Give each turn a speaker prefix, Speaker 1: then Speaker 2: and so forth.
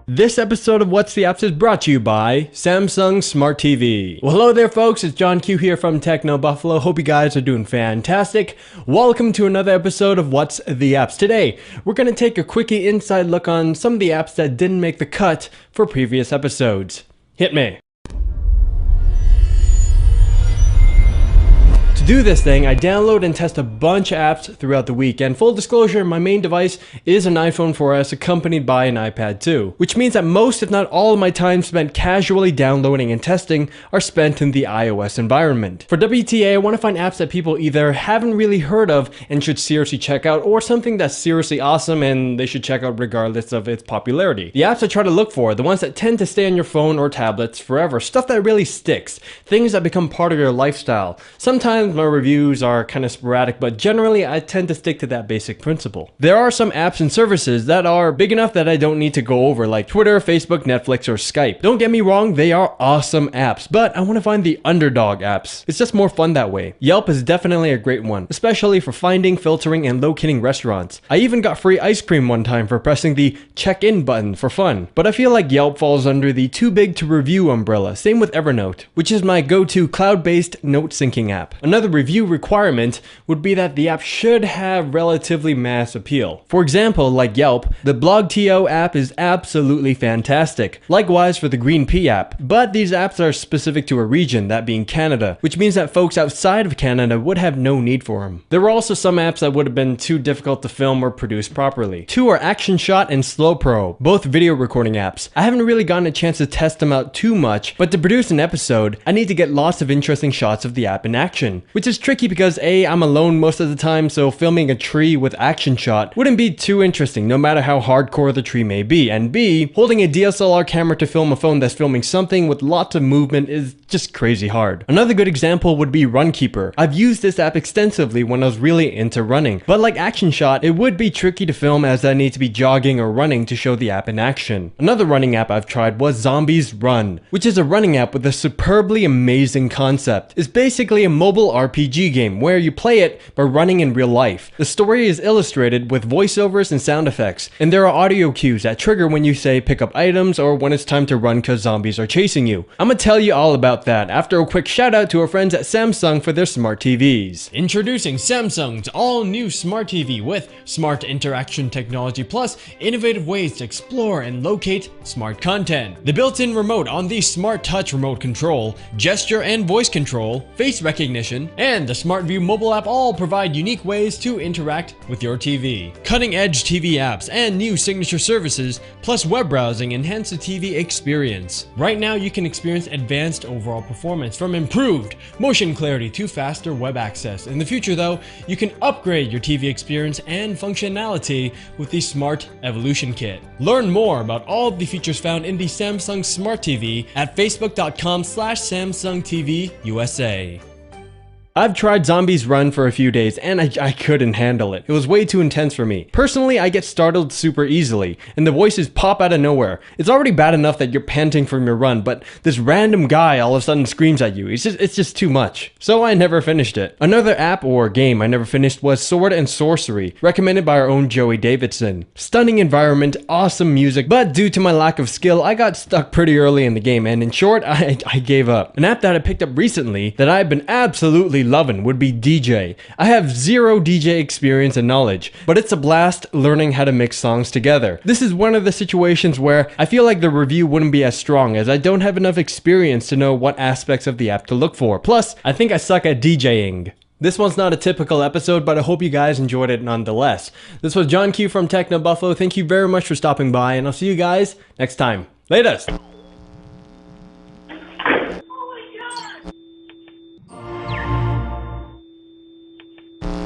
Speaker 1: This episode of What's the Apps is brought to you by Samsung Smart TV. Well, hello there folks, it's John Q here from Techno Buffalo. Hope you guys are doing fantastic. Welcome to another episode of What's the Apps. Today, we're going to take a quickie inside look on some of the apps that didn't make the cut for previous episodes. Hit me. To do this thing, I download and test a bunch of apps throughout the week, and full disclosure, my main device is an iPhone 4S accompanied by an iPad 2, which means that most, if not all of my time spent casually downloading and testing are spent in the iOS environment. For WTA, I want to find apps that people either haven't really heard of and should seriously check out, or something that's seriously awesome and they should check out regardless of its popularity. The apps I try to look for, the ones that tend to stay on your phone or tablets forever, stuff that really sticks, things that become part of your lifestyle. Sometimes my reviews are kind of sporadic, but generally I tend to stick to that basic principle. There are some apps and services that are big enough that I don't need to go over, like Twitter, Facebook, Netflix, or Skype. Don't get me wrong, they are awesome apps, but I want to find the underdog apps. It's just more fun that way. Yelp is definitely a great one, especially for finding, filtering, and locating restaurants. I even got free ice cream one time for pressing the check-in button for fun, but I feel like Yelp falls under the too big to review umbrella. Same with Evernote, which is my go-to cloud-based note syncing app. Another review requirement would be that the app should have relatively mass appeal. For example, like Yelp, the BlogTO app is absolutely fantastic. Likewise for the Green Pea app, but these apps are specific to a region, that being Canada, which means that folks outside of Canada would have no need for them. There were also some apps that would have been too difficult to film or produce properly. Two are ActionShot and SlowPro, both video recording apps. I haven't really gotten a chance to test them out too much, but to produce an episode, I need to get lots of interesting shots of the app in action, which is tricky because A, I'm alone most of the time, so filming a tree with ActionShot wouldn't be too interesting no matter how hardcore the tree may be, and B, holding a DSLR camera to film a phone that's filming something with lots of movement is just crazy hard. Another good example would be Runkeeper. I've used this app extensively when I was really into running, but like ActionShot, it would be tricky to film as I need to be jogging or running to show the app in action. Another running app I've tried was Zombies Run, which is a running app with a superbly amazing concept. It's basically a mobile RPG game where you play it by running in real life. The story is illustrated with voiceovers and sound effects, and there are audio cues that trigger when you say pick up items or when it's time to run because zombies are chasing you. I'm gonna tell you all about that after a quick shout out to our friends at Samsung for their smart TVs. Introducing Samsung's all new smart TV with smart interaction technology plus innovative ways to explore and locate smart content. The built-in remote on the Smart Touch remote control, gesture and voice control, face recognition, and the SmartView mobile app all provide unique ways to interact with your TV. Cutting-edge TV apps and new signature services plus web browsing enhance the TV experience. Right now you can experience advanced overall performance from improved motion clarity to faster web access. In the future though, you can upgrade your TV experience and functionality with the Smart Evolution Kit. Learn more about all of the features found in the Samsung Smart TV at facebook.com/SamsungTVUSA. I've tried Zombies Run for a few days and I couldn't handle it. It was way too intense for me. Personally, I get startled super easily and the voices pop out of nowhere. It's already bad enough that you're panting from your run, but this random guy all of a sudden screams at you. It's just too much. So I never finished it. Another app or game I never finished was Sword and Sorcery, recommended by our own Joey Davidson. Stunning environment, awesome music, but due to my lack of skill, I got stuck pretty early in the game, and in short, I gave up. An app that I picked up recently that I've been absolutely loving would be DJ. I have zero DJ experience and knowledge, but it's a blast learning how to mix songs together. This is one of the situations where I feel like the review wouldn't be as strong as I don't have enough experience to know what aspects of the app to look for. Plus, I think I suck at DJing. This one's not a typical episode, but I hope you guys enjoyed it nonetheless. This was John Q from Techno Buffalo. Thank you very much for stopping by, and I'll see you guys next time. Latest!